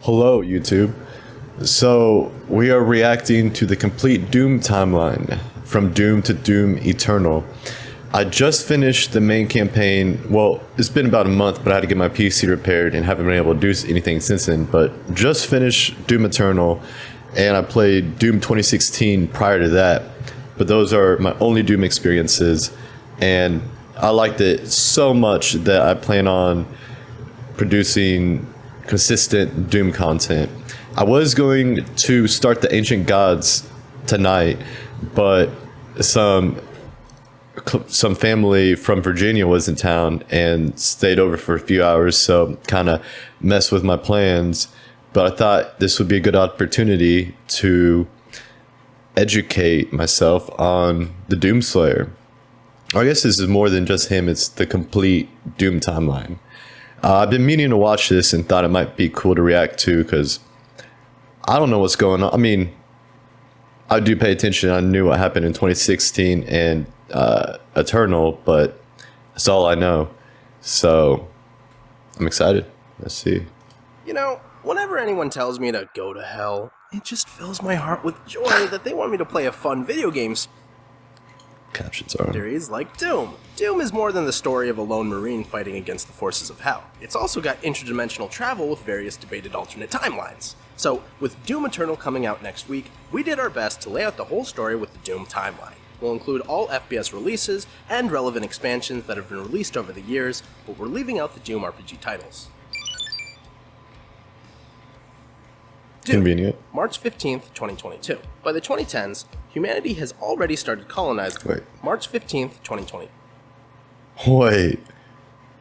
Hello, YouTube. So, we are reacting to the complete Doom timeline, from Doom to Doom Eternal. I just finished the main campaign. Well, it's been about a month, but I had to get my PC repaired and haven't been able to do anything since then. But just finished Doom Eternal, and I played Doom 2016 prior to that. But those are my only Doom experiences, and I liked it so much that I plan on producing consistent Doom content. I was going to start the Ancient Gods tonight, but some family from Virginia was in town and stayed over for a few hours, so kind of messed with my plans. But I thought this would be a good opportunity to educate myself on the Doomslayer. I guess this is more than just him, it's the complete Doom timeline. I've been meaning to watch this and thought it might be cool to react to because I don't know what's going on. I mean, I do pay attention. I knew what happened in 2016 and Eternal, but that's all I know. So I'm excited. Let's see. You know, whenever anyone tells me to go to hell, it just fills my heart with joy that they want me to play a fun video game Captions are on. series like Doom. Doom is more than the story of a lone marine fighting against the forces of hell. It's also got interdimensional travel with various debated alternate timelines. So, with Doom Eternal coming out next week, we did our best to lay out the whole story with the Doom timeline. We'll include all FPS releases and relevant expansions that have been released over the years, but we're leaving out the Doom RPG titles. Doom, Convenient. March 15th, 2022. By the 2010s, humanity has already started colonizing. Wait. March 15th, 2020. Wait.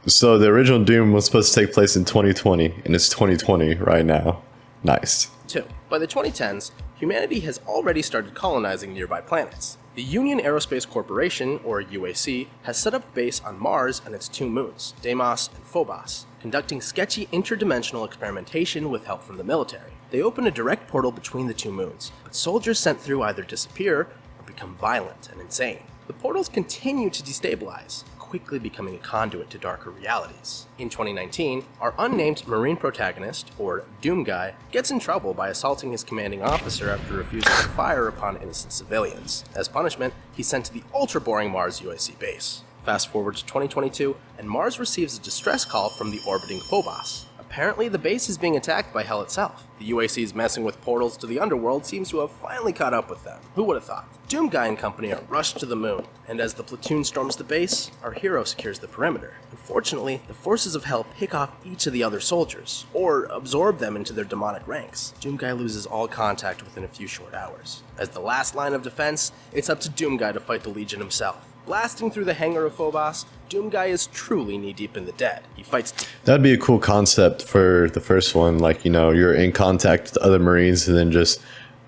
So the original Doom was supposed to take place in 2020, and it's 2020 right now. Nice. 2. By the 2010s, humanity has already started colonizing nearby planets. The Union Aerospace Corporation, or UAC, has set up base on Mars and its 2 moons, Deimos and Phobos, conducting sketchy interdimensional experimentation with help from the military. They open a direct portal between the 2 moons, but soldiers sent through either disappear or become violent and insane. The portals continue to destabilize, quickly becoming a conduit to darker realities. In 2019, our unnamed Marine protagonist, or Doom Guy, gets in trouble by assaulting his commanding officer after refusing to fire upon innocent civilians. As punishment, he's sent to the ultra-boring Mars UAC base. Fast forward to 2022, and Mars receives a distress call from the orbiting Phobos. Apparently, the base is being attacked by Hell itself. The UAC's messing with portals to the underworld seems to have finally caught up with them. Who would have thought? Doom Guy and company are rushed to the moon, and as the platoon storms the base, our hero secures the perimeter. Unfortunately, the forces of Hell pick off each of the other soldiers, or absorb them into their demonic ranks. Doom Guy loses all contact within a few short hours. As the last line of defense, it's up to Doom Guy to fight the Legion himself. Blasting through the hangar of Phobos, Doom Guy is truly knee-deep in the dead. He fights... That'd be a cool concept for the first one. Like, you know, you're in contact with other Marines and then just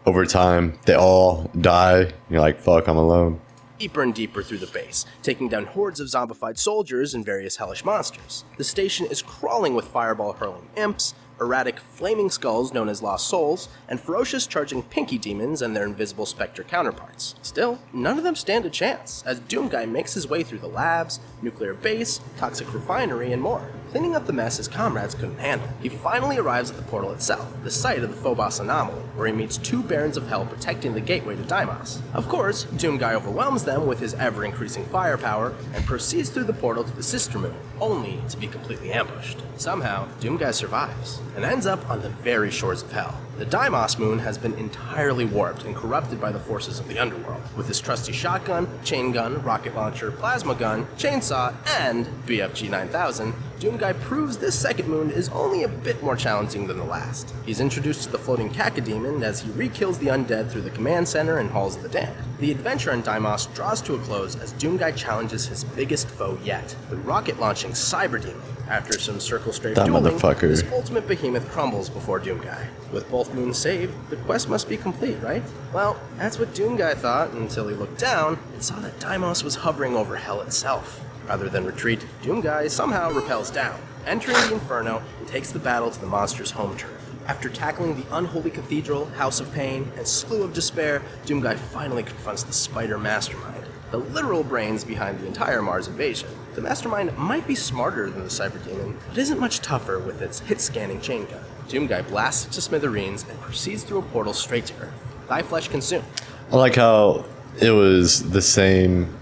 over time, they all die. And you're like, fuck, I'm alone. Deeper and deeper through the base, taking down hordes of zombified soldiers and various hellish monsters. The station is crawling with fireball-hurling imps, erratic flaming skulls known as lost souls, and ferocious charging pinky demons and their invisible specter counterparts. Still, none of them stand a chance, as Doom Guy makes his way through the labs, nuclear base, toxic refinery, and more, cleaning up the mess his comrades couldn't handle. He finally arrives at the portal itself, the site of the Phobos anomaly, where he meets 2 Barons of Hell protecting the gateway to Deimos. Of course, Doom Guy overwhelms them with his ever-increasing firepower and proceeds through the portal to the sister moon, only to be completely ambushed. Somehow, Doom Guy survives, and ends up on the very shores of Hell. The Deimos moon has been entirely warped and corrupted by the forces of the underworld. With his trusty shotgun, chain gun, rocket launcher, plasma gun, chainsaw, and BFG 9000, Doom Guy proves this second moon is only a bit more challenging than the last. He's introduced to the floating Cacodemon as he re-kills the undead through the command center and hauls the damned. The adventure in Deimos draws to a close as Doom Guy challenges his biggest foe yet, the rocket-launching Cyberdemon. After some circle strafe dueling, this ultimate behemoth crumbles before Doom Guy. With both moons saved, the quest must be complete, right? Well, that's what Doom Guy thought until he looked down and saw that Deimos was hovering over Hell itself. Rather than retreat, Doom Guy somehow rappels down, entering the Inferno, and takes the battle to the monster's home turf. After tackling the unholy cathedral, House of Pain, and Slough of Despair, Doom Guy finally confronts the Spider Mastermind, the literal brains behind the entire Mars invasion. The Mastermind might be smarter than the Cyberdemon, but isn't much tougher with its hit-scanning chain gun. Doomguy blasts it to smithereens and proceeds through a portal straight to Earth. Thy flesh consumed. I like how it was the same,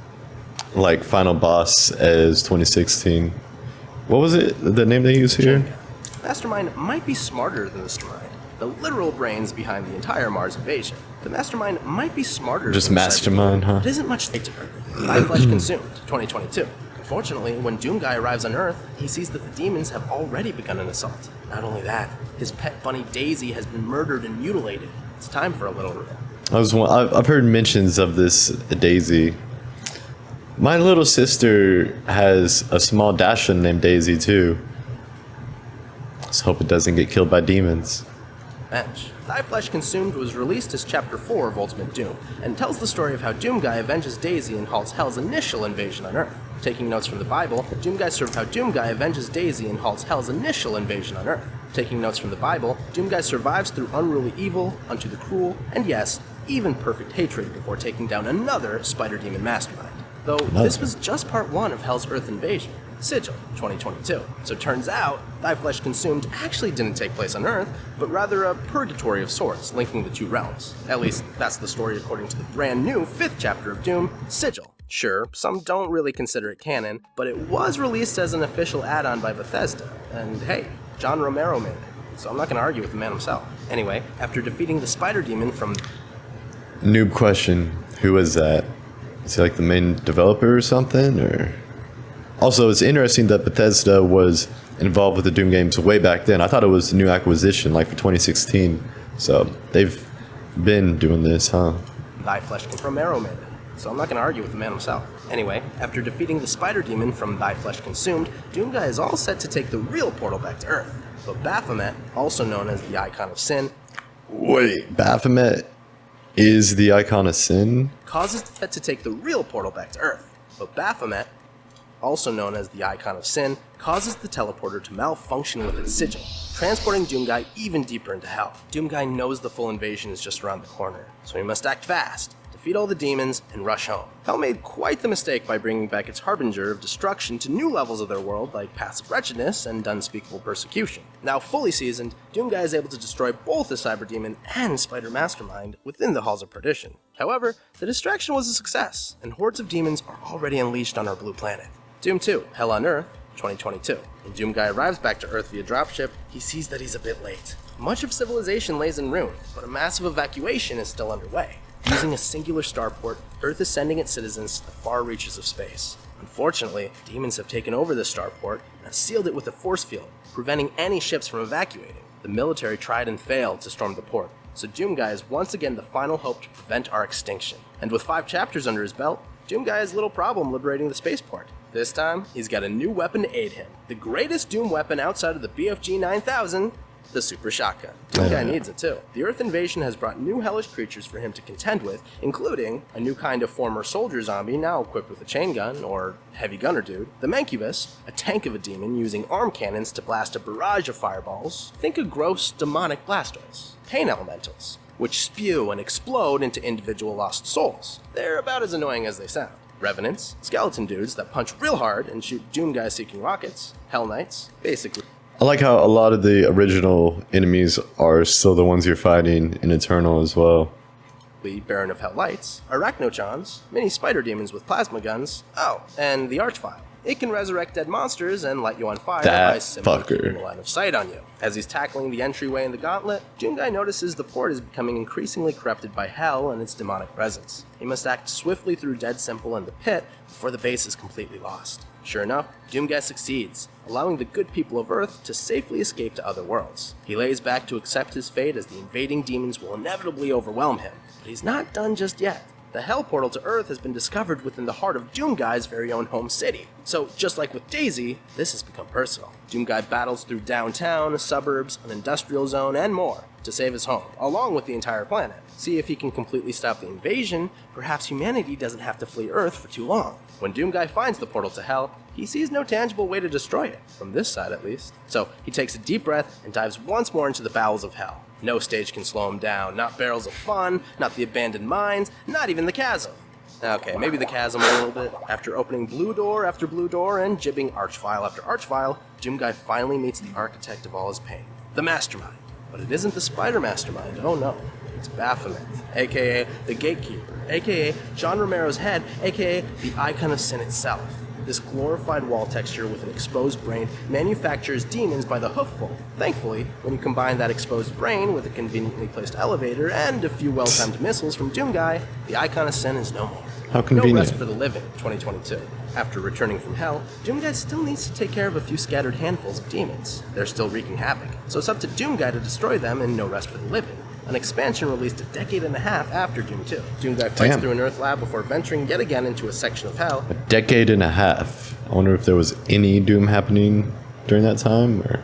like, final boss as 2016. What was it? The name they used here? Mastermind might be smarter than the Mastermind, the literal brains behind the entire Mars invasion. The Mastermind might be smarter Just than the Mastermind, huh? It isn't much straight to Earth. Thy flesh consumed. 2022. Unfortunately, when Doomguy arrives on Earth, he sees that the demons have already begun an assault. Not only that, his pet bunny Daisy has been murdered and mutilated. It's time for a little reveal. I've heard mentions of this Daisy. My little sister has a small Dashin named Daisy too. Let's hope it doesn't get killed by demons. Bench. Thy Flesh Consumed was released as Chapter 4 of Ultimate Doom, and tells the story of how Doomguy avenges Daisy and halts Hell's initial invasion on Earth. Taking notes from the Bible, Doomguy avenges Daisy and halts Hell's initial invasion on Earth. Taking notes from the Bible, Doomguy survives through unruly evil, unto the cruel, and yes, even perfect hatred before taking down another Spider Demon Mastermind. Though this was just part 1 of Hell's Earth invasion. Sigil, 2022. So it turns out, Thy Flesh Consumed actually didn't take place on Earth, but rather a purgatory of sorts, linking the two realms. At least, that's the story according to the brand new 5th chapter of Doom, Sigil. Sure, some don't really consider it canon, but it was released as an official add-on by Bethesda, and hey, John Romero made it, so I'm not gonna argue with the man himself. Anyway, after defeating the Spider Demon from... Noob question, who is that? Is he like the main developer or something, or...? Also, it's interesting that Bethesda was involved with the Doom games way back then. I thought it was a new acquisition, like for 2016. So they've been doing this, huh? Thy Flesh from Arrow made it, so I'm not going to argue with the man himself. Anyway, after defeating the Spider Demon from Thy Flesh Consumed, Doomguy is all set to take the real portal back to Earth. But Baphomet, also known as the Icon of Sin... Wait, Baphomet is the Icon of Sin? ...causes it to take the real portal back to Earth. But Baphomet, also known as the Icon of Sin, causes the teleporter to malfunction with its sigil, transporting Doomguy even deeper into Hell. Doomguy knows the full invasion is just around the corner, so he must act fast, defeat all the demons, and rush home. Hell made quite the mistake by bringing back its harbinger of destruction to new levels of their world like passive wretchedness and unspeakable persecution. Now fully seasoned, Doomguy is able to destroy both the Cyber Demon and Spider Mastermind within the Halls of Perdition. However, the distraction was a success, and hordes of demons are already unleashed on our blue planet. Doom 2, Hell on Earth, 2022. When Doomguy arrives back to Earth via dropship, he sees that he's a bit late. Much of civilization lays in ruin, but a massive evacuation is still underway. Using a singular starport, Earth is sending its citizens to the far reaches of space. Unfortunately, demons have taken over the starport and sealed it with a force field, preventing any ships from evacuating. The military tried and failed to storm the port, so Doomguy is once again the final hope to prevent our extinction. And with 5 chapters under his belt, Doomguy has little problem liberating the spaceport. This time, he's got a new weapon to aid him. The greatest Doom weapon outside of the BFG 9000, the Super Shotgun. Doomguy needs it too. The Earth invasion has brought new hellish creatures for him to contend with, including a new kind of former soldier zombie now equipped with a chain gun, or heavy gunner dude, the Mancubus, a tank of a demon using arm cannons to blast a barrage of fireballs, think of gross demonic blastoids, pain elementals, which spew and explode into individual lost souls. They're about as annoying as they sound. Revenants, skeleton dudes that punch real hard and shoot Doomguy seeking rockets, Hell Knights, basically. I like how a lot of the original enemies are still the ones you're fighting in Eternal as well. The Baron of Hell Lights, Arachnochons, mini spider demons with plasma guns, oh, and the Archvile. It can resurrect dead monsters and light you on fire by simply keeping a line of sight on you. As he's tackling the entryway in the gauntlet, Doomguy notices the port is becoming increasingly corrupted by Hell and its demonic presence. He must act swiftly through Dead Simple and the pit before the base is completely lost. Sure enough, Doomguy succeeds, allowing the good people of Earth to safely escape to other worlds. He lays back to accept his fate as the invading demons will inevitably overwhelm him, but he's not done just yet. The Hell portal to Earth has been discovered within the heart of Doomguy's very own home city. So, just like with Daisy, this has become personal. Doomguy battles through downtown, suburbs, an industrial zone, and more to save his home, along with the entire planet. See if he can completely stop the invasion, perhaps humanity doesn't have to flee Earth for too long. When Doomguy finds the portal to Hell, he sees no tangible way to destroy it, from this side at least. So, he takes a deep breath and dives once more into the bowels of Hell. No stage can slow him down, not barrels of fun, not the abandoned mines, not even the chasm. Okay, maybe the chasm a little bit. After opening blue door after blue door and jibbing archvile after archvile, Doomguy finally meets the architect of all his pain, the Mastermind. But it isn't the Spider Mastermind, oh no. It's Baphomet, aka the Gatekeeper, aka John Romero's head, aka the Icon of Sin itself. This glorified wall texture with an exposed brain manufactures demons by the hoofful. Thankfully, when you combine that exposed brain with a conveniently placed elevator and a few well-timed missiles from Doomguy, the Icon of Sin is no more. How convenient. No rest for the living, 2022. After returning from Hell, Doomguy still needs to take care of a few scattered handfuls of demons. They're still wreaking havoc, so it's up to Doomguy to destroy them in No Rest for the Living, an expansion released a decade and a half after Doom 2. Doomguy fights through an Earth lab before venturing yet again into a section of Hell. A decade and a half. I wonder if there was any Doom happening during that time, or...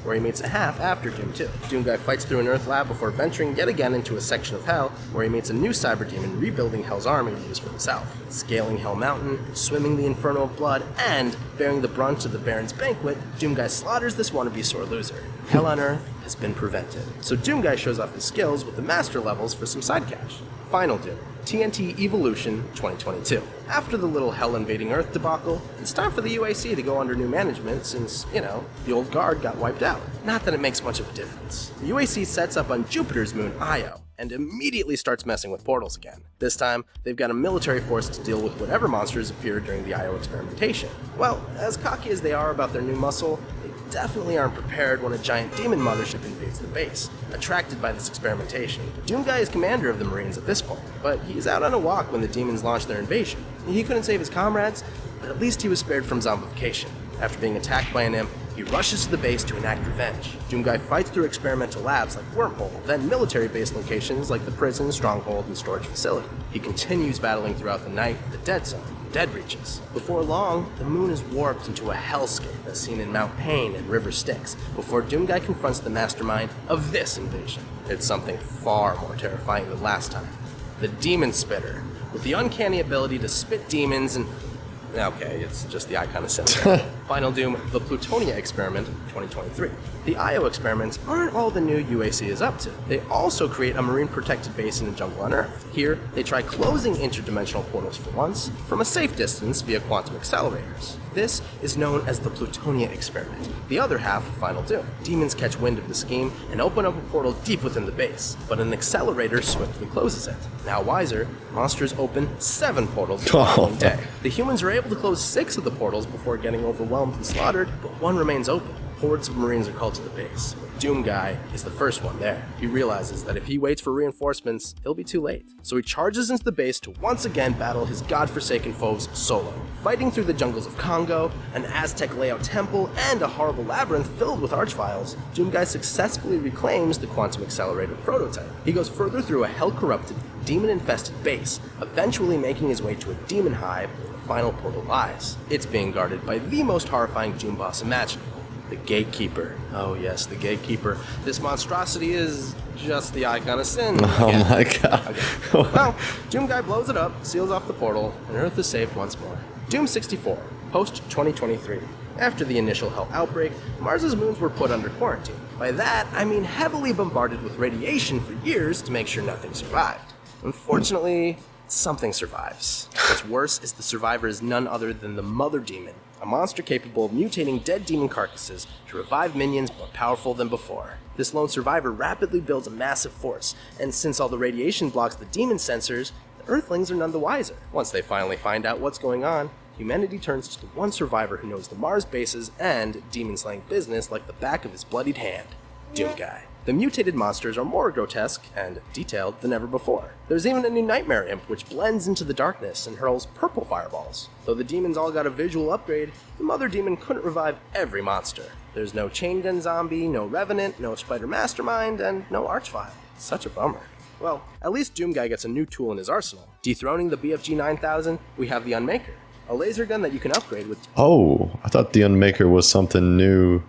where he meets a half after Doom 2. Doomguy fights through an Earth lab before venturing yet again into a section of Hell, where he meets a new cyber demon rebuilding Hell's army to use for himself. Scaling Hell Mountain, swimming the Inferno of Blood, and bearing the brunt of the Baron's Banquet, Doomguy slaughters this wannabe sore loser. Hell on Earth has been prevented. So Doomguy shows off his skills with the master levels for some side cash. Final Doom, TNT Evolution 2022. After the little Hell invading Earth debacle, it's time for the UAC to go under new management since, the old guard got wiped out. Not that it makes much of a difference. The UAC sets up on Jupiter's moon Io, and immediately starts messing with portals again. This time, they've got a military force to deal with whatever monsters appeared during the Io experimentation. Well, as cocky as they are about their new muscle, they definitely aren't prepared when a giant demon mothership invades the base, attracted by this experimentation. Doomguy is commander of the Marines at this point, but he's out on a walk when the demons launch their invasion. He couldn't save his comrades, but at least he was spared from zombification. After being attacked by an imp, he rushes to the base to enact revenge. Doomguy fights through experimental labs like Wormhole, then military base locations like the prison, stronghold, and storage facility. He continues battling throughout the night, the Dead Zone, Dead Reaches. Before long, the moon is warped into a hellscape as seen in Mount Pain and River Styx, before Doomguy confronts the mastermind of this invasion. It's something far more terrifying than last time. The Demon Spitter, with the uncanny ability to spit demons and... okay, it's just the Icon of Sin. Final Doom, the Plutonia Experiment, 2023. The Io experiments aren't all the new UAC is up to. They also create a marine-protected base in the jungle on Earth. Here, they try closing interdimensional portals for once, from a safe distance via quantum accelerators. This is known as the Plutonia Experiment. The other half, Final Doom. Demons catch wind of the scheme and open up a portal deep within the base, but an accelerator swiftly closes it. Now wiser, monsters open 7 portals the following day. The humans are able to close 6 of the portals before getting overwhelmed and slaughtered, but 1 remains open. Hordes of Marines are called to the base. Doomguy is the first one there. He realizes that if he waits for reinforcements, he'll be too late. So he charges into the base to once again battle his godforsaken foes solo. Fighting through the jungles of Congo, an Aztec layout temple, and a horrible labyrinth filled with archviles, Doomguy successfully reclaims the quantum accelerator prototype. He goes further through a hell-corrupted, demon-infested base, eventually making his way to a demon hive where the final portal lies. It's being guarded by the most horrifying Doom boss imaginable. The Gatekeeper. Oh yes, the Gatekeeper. This monstrosity is just the Icon of Sin. Oh my god. Okay. Well, Doomguy blows it up, seals off the portal, and Earth is saved once more. Doom 64, post-2023. After the initial Hell outbreak, Mars's moons were put under quarantine. By that, I mean heavily bombarded with radiation for years to make sure nothing survived. Unfortunately, something survives. What's worse is the survivor is none other than the Mother Demon, a monster capable of mutating dead demon carcasses to revive minions more powerful than before. This lone survivor rapidly builds a massive force, and since all the radiation blocks the demon sensors, the Earthlings are none the wiser. Once they finally find out what's going on, humanity turns to the one survivor who knows the Mars bases and demon-slaying business like the back of his bloodied hand, Doomguy. The mutated monsters are more grotesque and detailed than ever before. There's even a new Nightmare Imp which blends into the darkness and hurls purple fireballs. Though the demons all got a visual upgrade, the Mother Demon couldn't revive every monster. There's no Chain Gun Zombie, no Revenant, no Spider Mastermind, and no Archvile. Such a bummer. Well, at least Doomguy gets a new tool in his arsenal. Dethroning the BFG 9000, we have the Unmaker, a laser gun that you can upgrade with... Oh, I thought the Unmaker was something new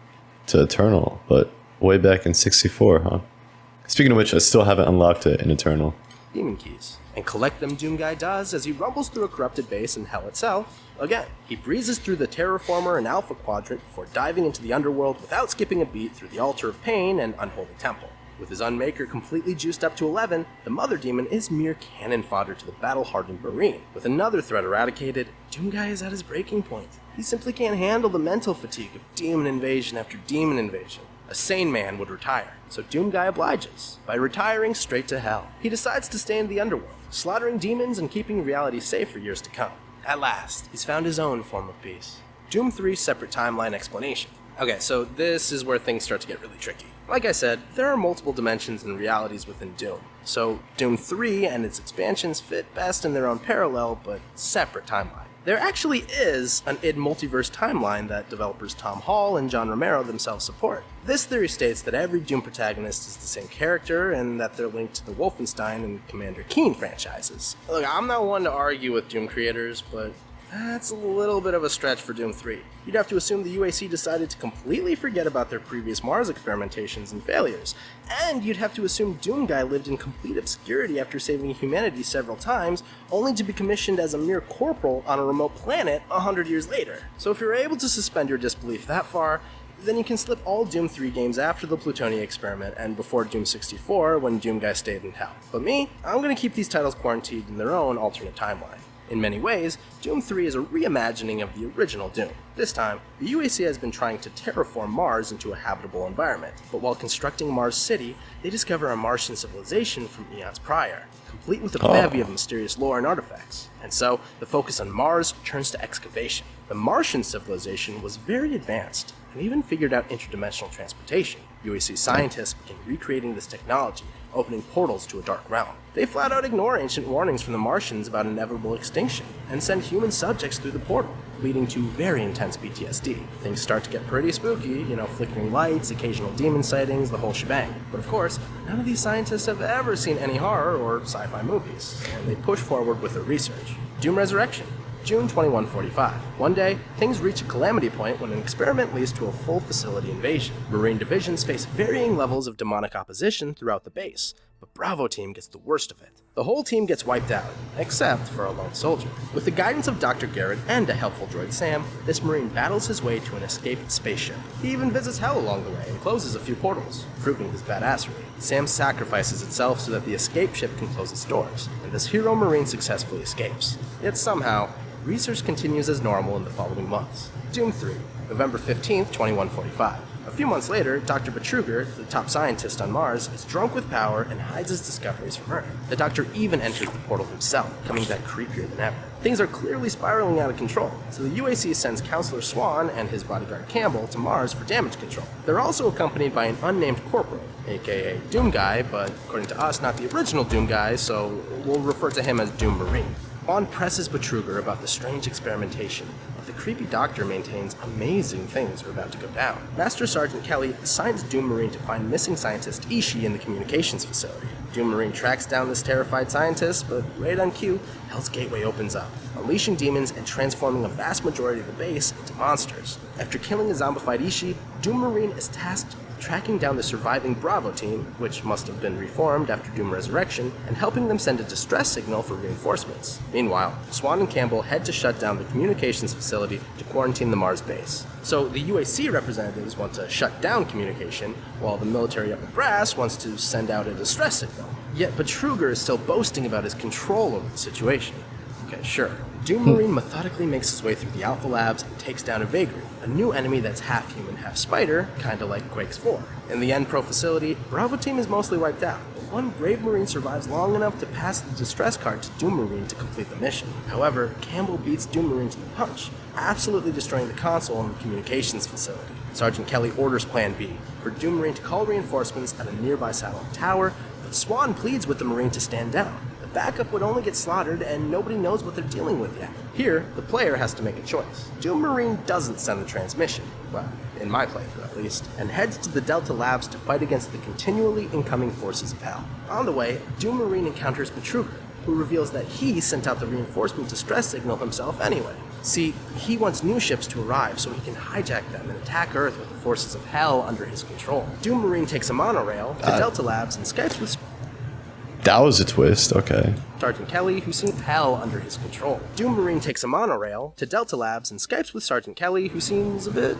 to Eternal, but way back in 64, huh? Speaking of which, I still haven't unlocked it in Eternal. Demon keys. And collect them Doomguy does as he rumbles through a corrupted base in Hell itself. Again, he breezes through the Terraformer and Alpha Quadrant before diving into the underworld without skipping a beat through the Altar of Pain and Unholy Temple. With his Unmaker completely juiced up to 11, the Mother Demon is mere cannon fodder to the battle-hardened Marine. With another threat eradicated, Doomguy is at his breaking point. He simply can't handle the mental fatigue of demon invasion after demon invasion. A sane man would retire, so Doom Guy obliges by retiring straight to hell. He decides to stay in the underworld, slaughtering demons and keeping reality safe for years to come. At last, he's found his own form of peace. Doom 3 separate timeline explanation. Okay, so this is where things start to get really tricky. Like I said, there are multiple dimensions and realities within Doom, so Doom 3 and its expansions fit best in their own parallel but separate timeline. There actually is an id multiverse timeline that developers Tom Hall and John Romero themselves support. This theory states that every Doom protagonist is the same character and that they're linked to the Wolfenstein and Commander Keen franchises. Look, I'm not one to argue with Doom creators, but that's a little bit of a stretch for Doom 3. You'd have to assume the UAC decided to completely forget about their previous Mars experimentations and failures, and you'd have to assume Doom Guy lived in complete obscurity after saving humanity several times, only to be commissioned as a mere corporal on a remote planet 100 years later. So if you're able to suspend your disbelief that far, then you can slip all Doom 3 games after the Plutonia experiment and before Doom 64 when Doom Guy stayed in hell. But me, I'm gonna keep these titles quarantined in their own alternate timeline. In many ways, Doom 3 is a reimagining of the original Doom. This time, the UAC has been trying to terraform Mars into a habitable environment, but while constructing Mars City, they discover a Martian civilization from eons prior, complete with a bevy of mysterious lore and artifacts. And so, the focus on Mars turns to excavation. The Martian civilization was very advanced, and even figured out interdimensional transportation. UAC scientists began recreating this technology, opening portals to a dark realm. They flat out ignore ancient warnings from the Martians about inevitable extinction, and send human subjects through the portal, leading to very intense PTSD. Things start to get pretty spooky, flickering lights, occasional demon sightings, the whole shebang. But of course, none of these scientists have ever seen any horror or sci-fi movies, and they push forward with their research. Doom Resurrection. June 2145. One day, things reach a calamity point when an experiment leads to a full facility invasion. Marine divisions face varying levels of demonic opposition throughout the base, but Bravo Team gets the worst of it. The whole team gets wiped out, except for a lone soldier. With the guidance of Dr. Garrett and a helpful droid Sam, this Marine battles his way to an escaped spaceship. He even visits Hell along the way and closes a few portals, proving his badassery. Sam sacrifices itself so that the escape ship can close its doors, and this hero Marine successfully escapes. Yet somehow, research continues as normal in the following months. Doom 3, November 15th, 2145. A few months later, Dr. Betruger, the top scientist on Mars, is drunk with power and hides his discoveries from Earth. The Doctor even enters the portal himself, coming back creepier than ever. Things are clearly spiraling out of control, so the UAC sends Counselor Swan and his bodyguard Campbell to Mars for damage control. They're also accompanied by an unnamed corporal, aka Doom Guy, but according to us, not the original Doom Guy, so we'll refer to him as Doom Marine. Swan presses Betruger about the strange experimentation, but the creepy doctor maintains amazing things are about to go down. Master Sergeant Kelly assigns Doom Marine to find missing scientist Ishii in the communications facility. Doom Marine tracks down this terrified scientist, but right on cue, Hell's Gateway opens up, unleashing demons and transforming a vast majority of the base into monsters. After killing a zombified Ishii, Doom Marine is tasked tracking down the surviving Bravo team, which must have been reformed after Doom Resurrection, and helping them send a distress signal for reinforcements. Meanwhile, Swan and Campbell head to shut down the communications facility to quarantine the Mars base. So the UAC representatives want to shut down communication, while the military upper brass wants to send out a distress signal. Yet Betruger is still boasting about his control over the situation. Okay, sure. Doom Marine methodically makes his way through the Alpha Labs and takes down a Vagary, a new enemy that's half human, half spider, kinda like Quakes 4. In the End Pro facility, Bravo Team is mostly wiped out, but one brave Marine survives long enough to pass the distress card to Doom Marine to complete the mission. However, Campbell beats Doom Marine to the punch, absolutely destroying the console in the communications facility. Sergeant Kelly orders Plan B, for Doom Marine to call reinforcements at a nearby satellite tower, but Swan pleads with the Marine to stand down. Backup would only get slaughtered, and nobody knows what they're dealing with yet. Here, the player has to make a choice. Doom Marine doesn't send the transmission, well, in my playthrough at least, and heads to the Delta Labs to fight against the continually incoming forces of Hell. On the way, Doom Marine encounters Betruger, who reveals that he sent out the reinforcement distress signal himself anyway. See, he wants new ships to arrive so he can hijack them and attack Earth with the forces of Hell under his control. Doom Marine takes a monorail to Delta Labs and Skypes with That was a twist, okay. Sergeant Kelly, who seems Hell under his control. Doom Marine takes a monorail to Delta Labs and Skypes with Sergeant Kelly, who seems a bit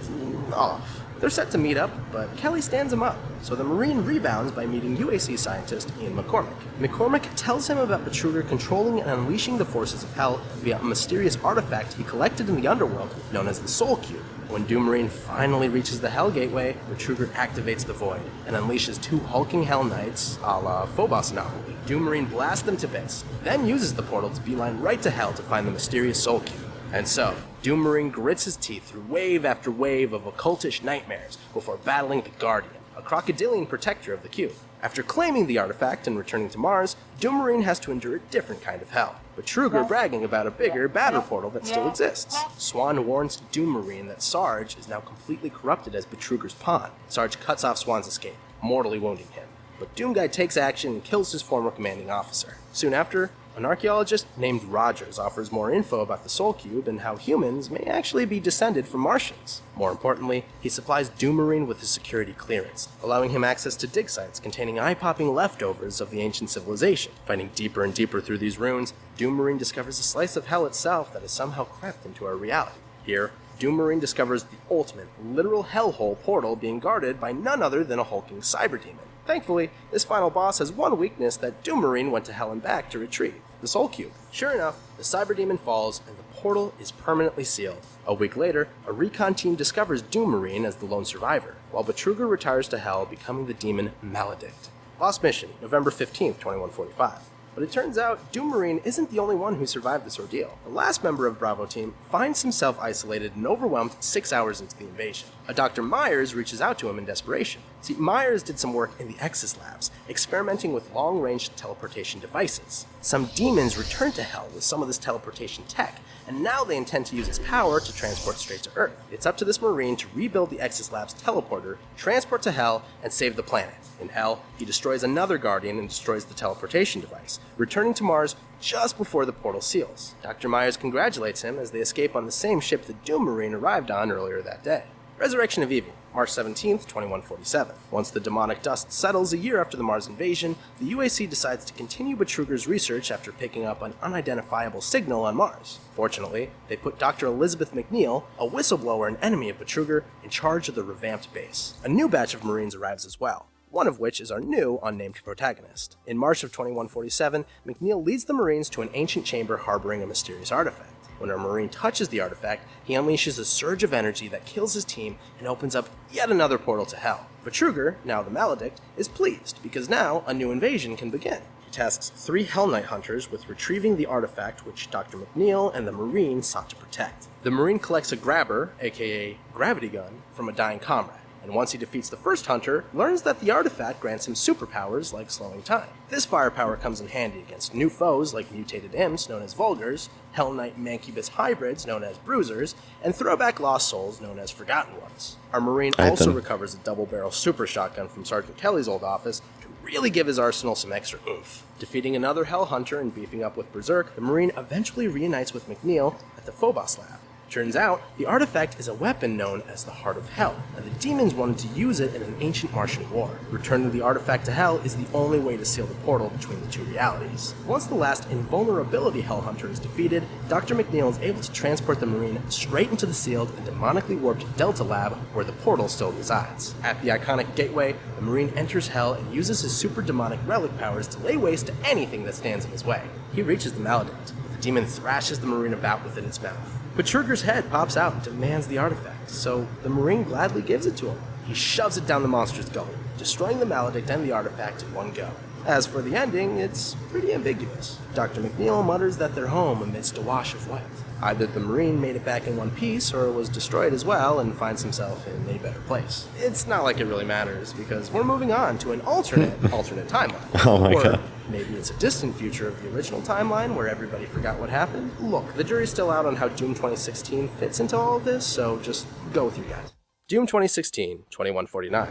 off. They're set to meet up, but Kelly stands him up, so the Marine rebounds by meeting UAC scientist Ian McCormick. McCormick tells him about Betruger controlling and unleashing the forces of hell via a mysterious artifact he collected in the underworld known as the Soul Cube. When Doom Marine finally reaches the Hell Gateway, Betruger activates the Void and unleashes two hulking Hell Knights a la Phobos anomaly. Doom Marine blasts them to bits, then uses the portal to beeline right to Hell to find the mysterious Soul Cube. And so, Doom Marine grits his teeth through wave after wave of occultish nightmares before battling the Guardian, a crocodilian protector of the cube. After claiming the artifact and returning to Mars, Doom Marine has to endure a different kind of hell, Betruger bragging about a bigger, badder portal that still exists. Swan warns Doom Marine that Sarge is now completely corrupted as Betruger's pawn. Sarge cuts off Swan's escape, mortally wounding him, but Doom Guy takes action and kills his former commanding officer. Soon after, an archaeologist named Rogers offers more info about the Soul Cube and how humans may actually be descended from Martians. More importantly, he supplies Doom Marine with his security clearance, allowing him access to dig sites containing eye-popping leftovers of the ancient civilization. Finding deeper and deeper through these ruins, Doom Marine discovers a slice of hell itself that has somehow crept into our reality. Here, Doom Marine discovers the ultimate, literal hellhole portal being guarded by none other than a hulking cyberdemon. Thankfully, this final boss has one weakness that Doom Marine went to hell and back to retrieve: the Soul Cube. Sure enough, the cyberdemon falls and the portal is permanently sealed. A week later, a recon team discovers Doom Marine as the lone survivor, while Betruger retires to hell, becoming the demon Maledict. Boss mission, November 15th, 2145. But it turns out Doom Marine isn't the only one who survived this ordeal. The last member of Bravo Team finds himself isolated and overwhelmed 6 hours into the invasion. A Dr. Myers reaches out to him in desperation. See, Myers did some work in the Exis Labs, experimenting with long-range teleportation devices. Some demons returned to Hell with some of this teleportation tech, and now they intend to use its power to transport straight to Earth. It's up to this Marine to rebuild the Exis Labs teleporter, transport to Hell, and save the planet. In Hell, he destroys another Guardian and destroys the teleportation device, returning to Mars just before the portal seals. Dr. Myers congratulates him as they escape on the same ship the Doom Marine arrived on earlier that day. Resurrection of Evil, March 17th, 2147. Once the demonic dust settles a year after the Mars invasion, the UAC decides to continue Betruger's research after picking up an unidentifiable signal on Mars. Fortunately, they put Dr. Elizabeth McNeil, a whistleblower and enemy of Betruger, in charge of the revamped base. A new batch of Marines arrives as well, one of which is our new unnamed protagonist. In March of 2147, McNeil leads the Marines to an ancient chamber harboring a mysterious artifact. When our Marine touches the artifact, he unleashes a surge of energy that kills his team and opens up yet another portal to Hell. Betruger, now the Maledict, is pleased because now a new invasion can begin. He tasks 3 Hell Knight hunters with retrieving the artifact which Dr. McNeil and the Marine sought to protect. The Marine collects a grabber, aka gravity gun, from a dying comrade, and once he defeats the first hunter, learns that the artifact grants him superpowers like slowing time. This firepower comes in handy against new foes like mutated imps known as Vulgars, Hell Knight Mancubus hybrids known as Bruisers, and throwback Lost Souls known as Forgotten Ones. Our Marine also recovers a double-barrel super shotgun from Sergeant Kelly's old office to really give his arsenal some extra oomph. Defeating another Hell Hunter and beefing up with Berserk, the Marine eventually reunites with McNeil at the Phobos lab. Turns out, the artifact is a weapon known as the Heart of Hell, and the demons wanted to use it in an ancient Martian war. Returning the artifact to Hell is the only way to seal the portal between the two realities. Once the last invulnerability Hell Hunter is defeated, Dr. McNeil is able to transport the Marine straight into the sealed and demonically warped Delta Lab, where the portal still resides. At the iconic gateway, the Marine enters Hell and uses his super demonic relic powers to lay waste to anything that stands in his way. He reaches the Maledict, but the demon thrashes the Marine about within its mouth. Betruger's head pops out and demands the artifact, so the Marine gladly gives it to him. He shoves it down the monster's gullet, destroying the Maledict and the artifact in one go. As for the ending, it's pretty ambiguous. Dr. McNeil mutters that they're home amidst a wash of white. Either the Marine made it back in one piece, or was destroyed as well and finds himself in a better place. It's not like it really matters, because we're moving on to an alternate timeline. Oh my god. Maybe it's a distant future of the original timeline where everybody forgot what happened. Look, the jury's still out on how Doom 2016 fits into all of this, so just go with your gut. Doom 2016, 2149.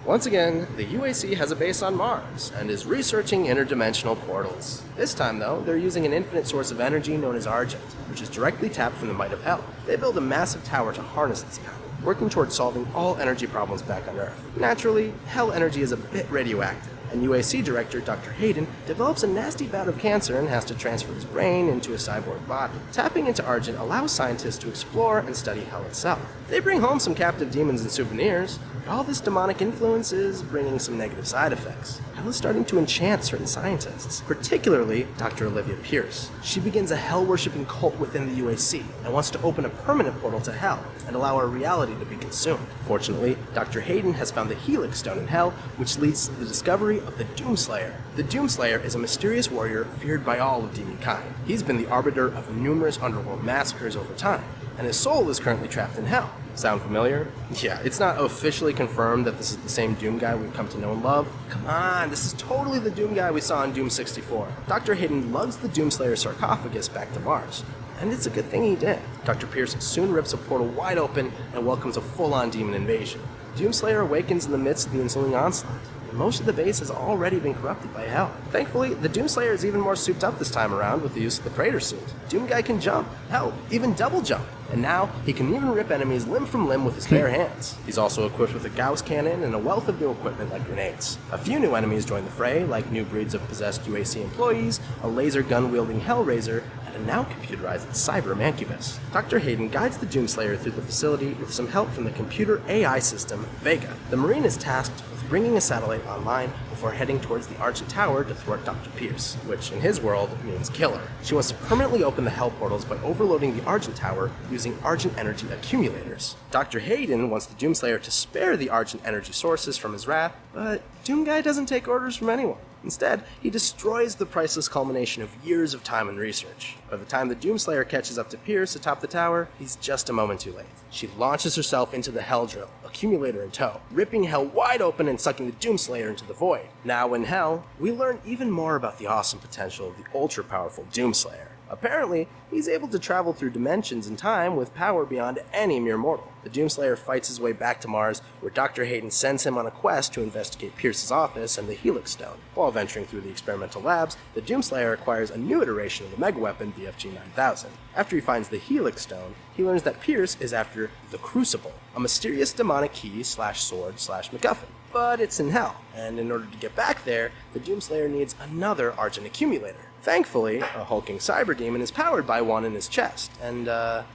Once again, the UAC has a base on Mars and is researching interdimensional portals. This time, though, they're using an infinite source of energy known as Argent, which is directly tapped from the might of Hell. They build a massive tower to harness this power. working towards solving all energy problems back on Earth. Naturally, Hell energy is a bit radioactive, and UAC director Dr. Hayden develops a nasty bout of cancer and has to transfer his brain into a cyborg body. Tapping into Argent allows scientists to explore and study Hell itself. They bring home some captive demons and souvenirs, but all this demonic influence is bringing some negative side effects. Hell is starting to enchant certain scientists, particularly Dr. Olivia Pierce. She begins a Hell-worshipping cult within the UAC and wants to open a permanent portal to Hell and allow our reality to be consumed. Fortunately, Dr. Hayden has found the Helix Stone in Hell, which leads to the discovery of the Doomslayer. The Doomslayer is a mysterious warrior feared by all of demonkind. He's been the arbiter of numerous underworld massacres over time, and his soul is currently trapped in Hell. Sound familiar? Yeah, it's not officially confirmed that this is the same Doom guy we've come to know and love. Come on, this is totally the Doom guy we saw in Doom 64. Dr. Hayden lugs the Doomslayer sarcophagus back to Mars, and it's a good thing he did. Dr. Pierce soon rips a portal wide open and welcomes a full-on demon invasion. Doomslayer awakens in the midst of the ensuing onslaught. Most of the base has already been corrupted by Hell. Thankfully, the Doomslayer is even more souped up this time around with the use of the Praetor suit. Doom Guy can jump, hell, even double jump, and now he can even rip enemies limb from limb with his bare hands. He's also equipped with a Gauss cannon and a wealth of new equipment like grenades. A few new enemies join the fray, like new breeds of possessed UAC employees, a laser gun-wielding Hellraiser, and a now computerized Cyber Mancubus. Dr. Hayden guides the Doomslayer through the facility with some help from the computer AI system, Vega. The Marine is tasked with bringing a satellite online before heading towards the Argent Tower to thwart Dr. Pierce, which in his world means killer. She wants to permanently open the Hell portals by overloading the Argent Tower using Argent energy accumulators. Dr. Hayden wants the Doomslayer to spare the Argent energy sources from his wrath, but Doom Guy doesn't take orders from anyone. Instead, he destroys the priceless culmination of years of time and research. By the time the Doomslayer catches up to Pierce atop the tower, he's just a moment too late. She launches herself into the Hell Drill, accumulator in tow, ripping Hell wide open and sucking the Doomslayer into the void. Now in Hell, we learn even more about the awesome potential of the ultra-powerful Doomslayer. Apparently, he's able to travel through dimensions and time with power beyond any mere mortal. The Doomslayer fights his way back to Mars, where Dr. Hayden sends him on a quest to investigate Pierce's office and the Helix Stone. While venturing through the experimental labs, the Doomslayer acquires a new iteration of the mega-weapon BFG 9000. After he finds the Helix Stone, he learns that Pierce is after the Crucible, a mysterious demonic key/sword/MacGuffin. But it's in Hell, and in order to get back there, the Doomslayer needs another Argent accumulator. Thankfully, a hulking cyber demon is powered by one in his chest, and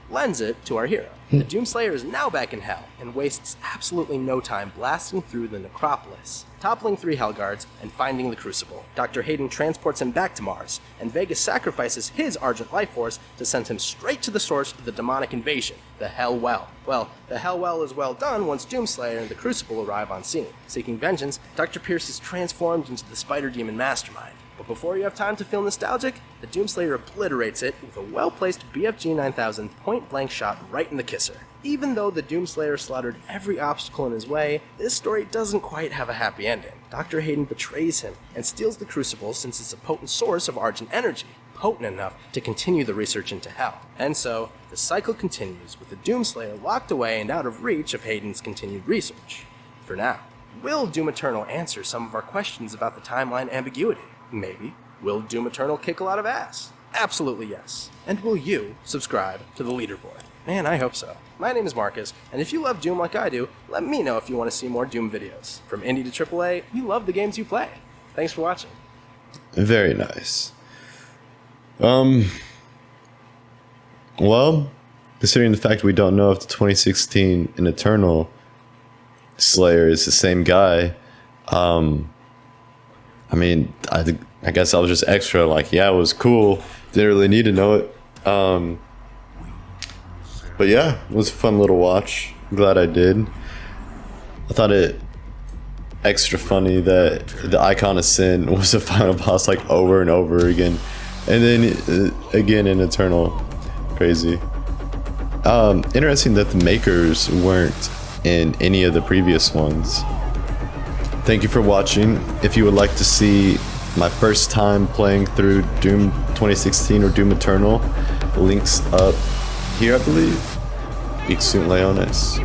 lends it to our hero. The Doomslayer is now back in Hell, and wastes absolutely no time blasting through the necropolis, toppling 3 Hellguards, and finding the Crucible. Dr. Hayden transports him back to Mars, and Vega sacrifices his Argent life force to send him straight to the source of the demonic invasion, the Hell Well. Well, the Hell Well is well done once Doomslayer and the Crucible arrive on scene. Seeking vengeance, Dr. Pierce is transformed into the Spider Demon Mastermind. But before you have time to feel nostalgic, the Doomslayer obliterates it with a well-placed BFG 9000 point-blank shot right in the kisser. Even though the Doomslayer slaughtered every obstacle in his way, this story doesn't quite have a happy ending. Dr. Hayden betrays him and steals the Crucible since it's a potent source of Argent energy, potent enough to continue the research into Hell. And so, the cycle continues with the Doomslayer locked away and out of reach of Hayden's continued research. For now. Will Doom Eternal answer some of our questions about the timeline ambiguity? Maybe. Will Doom Eternal kick a lot of ass? Absolutely yes. And will you subscribe to the leaderboard? Man, I hope so. My name is Marcus, and if you love Doom like I do, let me know if you want to see more Doom videos. From indie to AAA, we love the games you play. Thanks for watching. Very nice. Well, considering the fact we don't know if the 2016 and Eternal Slayer is the same guy, I mean, I guess I was just extra like, yeah, it was cool. Didn't really need to know it. But yeah, it was a fun little watch. I'm glad I did. I thought it extra funny that the Icon of Sin was the final boss like over and over again. And then again in Eternal. Crazy. Interesting that the makers weren't in any of the previous ones. Thank you for watching. If you would like to see my first time playing through Doom 2016 or Doom Eternal, links up here, I believe. Eat soon, Leones.